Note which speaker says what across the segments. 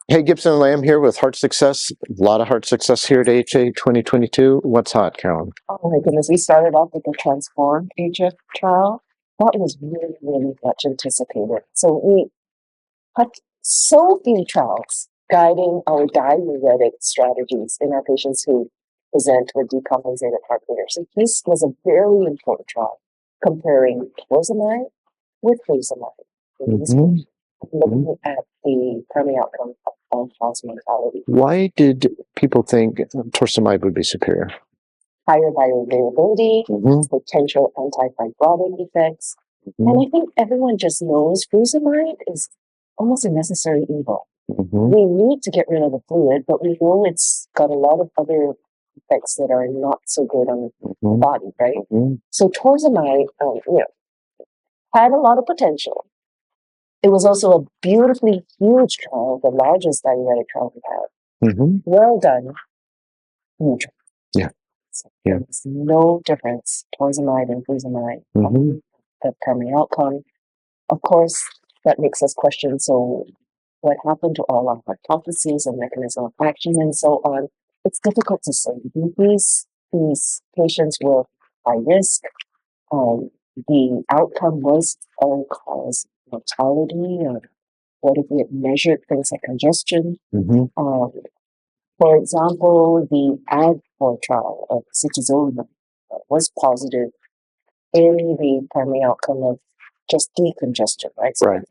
Speaker 1: Hey, Gibson Lam here with Heart Success. A lot of heart success here at AHA 2022. What's hot, Carolyn?
Speaker 2: Oh my goodness, we started off with the Transform HF trial. That was really, really much anticipated. So we had so few trials guiding our diuretic strategies in our patients who present with decompensated heart failure. So this was a very important trial comparing torsemide with fusimide.
Speaker 1: Mm-hmm.
Speaker 2: Looking at the primary outcome of all-cause mortality.
Speaker 1: Why did people think torsemide would be superior?
Speaker 2: Higher bioavailability, potential anti-fibrotic effects. And I think everyone just knows fusimide is almost a necessary evil. We need to get rid of the fluid, but we know it's got a lot of other effects that are not so good on the body, right? So torsemide, had a lot of potential. It was also a beautifully huge trial, the largest diuretic trial we have. Well done, neutral.
Speaker 1: Yeah.
Speaker 2: So there's no difference, torsemide and fusimide, the primary outcome. Of course, that makes us question, so what happened to all our hypotheses and mechanism of action and so on? It's difficult to say. These patients were high risk. The outcome was all-cause mortality. What if we had measured things like congestion? For example, the AD4 trial of citizolumab was positive in the primary outcome of just decongestion, right? So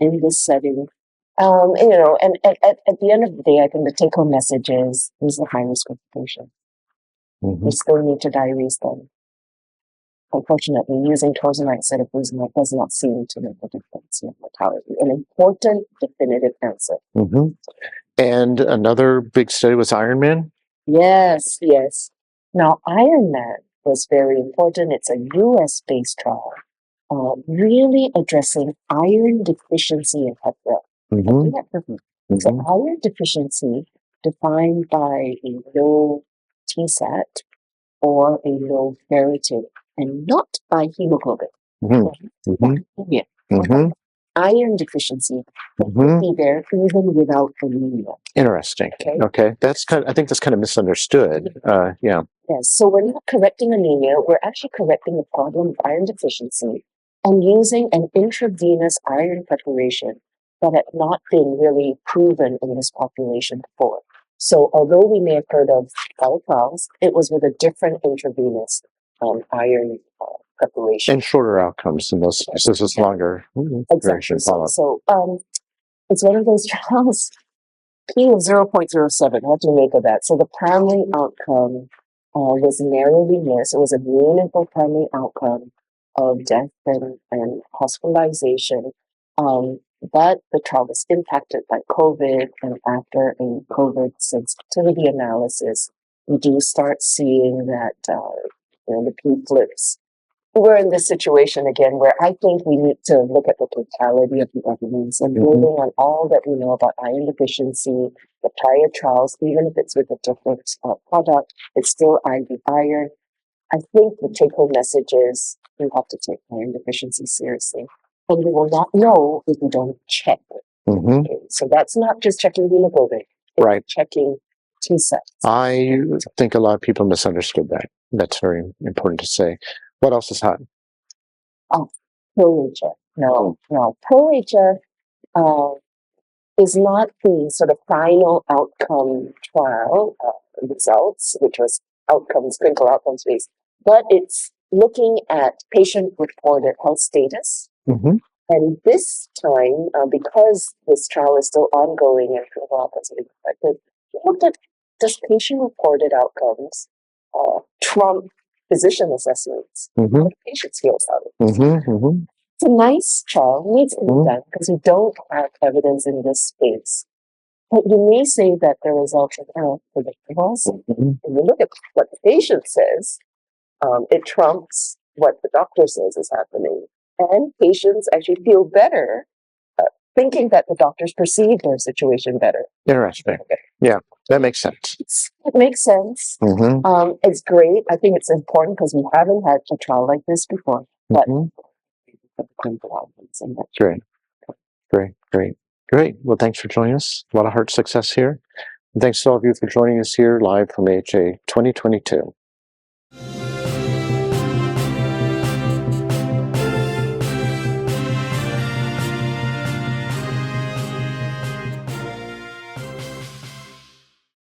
Speaker 2: in this setting, and at the end of the day, I think the take-home message is the high risk of the patient. We still need to diurese them. Unfortunately, using torsemide instead of fusimide does not seem to make a difference in mortality. An important definitive answer.
Speaker 1: And another big study was Ironman?
Speaker 2: Yes. Now, Ironman was very important. It's a US-based trial, really addressing iron deficiency in heart failure. So iron deficiency defined by a low TSAT or a low ferritin, and not by hemoglobin. Iron deficiency would be there even without anemia.
Speaker 1: Interesting. Okay. I think that's kind of misunderstood.
Speaker 2: Yes. So we're not correcting anemia. We're actually correcting the problem of iron deficiency and using an intravenous iron preparation that had not been really proven in this population before. So although we may have heard of our trials, it was with a different intravenous iron preparation.
Speaker 1: And shorter outcomes in those. This is longer.
Speaker 2: Exactly. So it's one of those trials. P of 0.07. What do you make of that? So the primary outcome was narrowly missed. It was a meaningful primary outcome of death and hospitalization. But the trial was impacted by COVID, and after a COVID sensitivity analysis, we do start seeing that the P flips. We're in this situation again where I think we need to look at the totality of the evidence and building on all that we know about iron deficiency, the prior trials, even if it's with a different product, it's still IV iron. I think the take-home message is we have to take iron deficiency seriously. And we will not know if we don't check. Okay, so that's not just checking hemoglobin, it's checking TSAT.
Speaker 1: I think a lot of people misunderstood that. That's very important to say. What else is hot?
Speaker 2: Pro-HF. No. Pro-HF is not the sort of final outcome trial results, which was clinical outcomes based, but it's looking at patient-reported health status. And this time, because this trial is still ongoing and clinical outcomes are expected, we looked at does patient-reported outcomes trump physician assessments? What do patients feel about it? It's a nice trial, needs to be done because we don't have evidence in this space. But you may say that the results are predictable. When you look at what the patient says, it trumps what the doctor says is happening. And patients actually feel better thinking that the doctors perceive their situation better.
Speaker 1: Interesting. Yeah, that makes sense.
Speaker 2: It makes sense. It's great. I think it's important because we haven't had a trial like this before. But
Speaker 1: Great. Great. Well, thanks for joining us. A lot of heart success here. And thanks to all of you for joining us here live from AHA 2022.